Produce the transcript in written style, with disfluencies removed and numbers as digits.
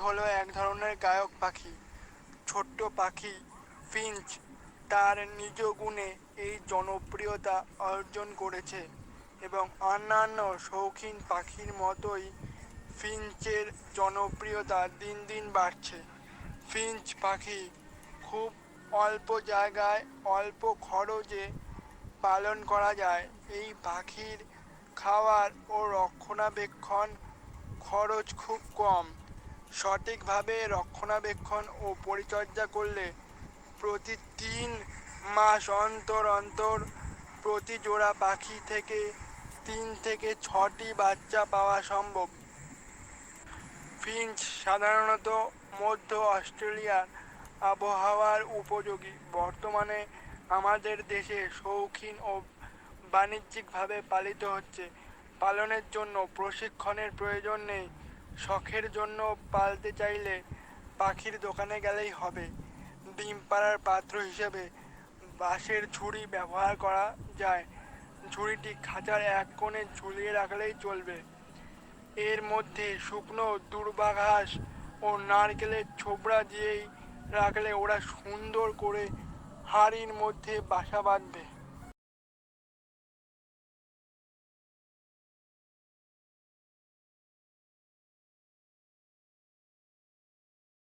হলো এক ধরনের গায়ক পাখি। ছোট্ট পাখি ফিঞ্চ তার নিজ গুণে এই জনপ্রিয়তা অর্জন করেছে এবং অন্যান্য শৌখিন পাখির মতোই ফিঞ্চের জনপ্রিয়তা দিন দিন বাড়ছে। ফিঞ্চ পাখি খুব অল্প জায়গায় অল্প খরচে পালন করা যায়। এই পাখির খাবার ও রক্ষণাবেক্ষণ খরচ খুব কম। সঠিকভাবে রক্ষণাবেক্ষণ ও পরিচর্যা করলে প্রতি 3 মাস অন্তর অন্তর প্রতি জোড়া পাখি থেকে 3 থেকে 6টি বাচ্চা পাওয়া সম্ভব। ফিঞ্চ সাধারণত মধ্য অস্ট্রেলিয়ার আবহাওয়ার উপযোগী। বর্তমানে আমাদের দেশে শৌখিন ও বাণিজ্যিকভাবে পালিত হচ্ছে। পালনের জন্য প্রশিক্ষণের প্রয়োজন নেই। শখের জন্য পালতে চাইলে পাখির দোকানে গেলেই হবে। ডিম পাড়ার পাত্র হিসেবে বাঁশের ঝুড়ি ব্যবহার করা যায়। ঝুড়িটি খাঁচার এক কোণে ঝুলিয়ে রাখলেই চলবে। এর মধ্যে শুকনো দূর্বা ঘাস ও নারকেলের ছোবড়া দিয়েই রাখলে ওরা সুন্দর করে হাঁড়ির মধ্যে বাসা বাঁধবে।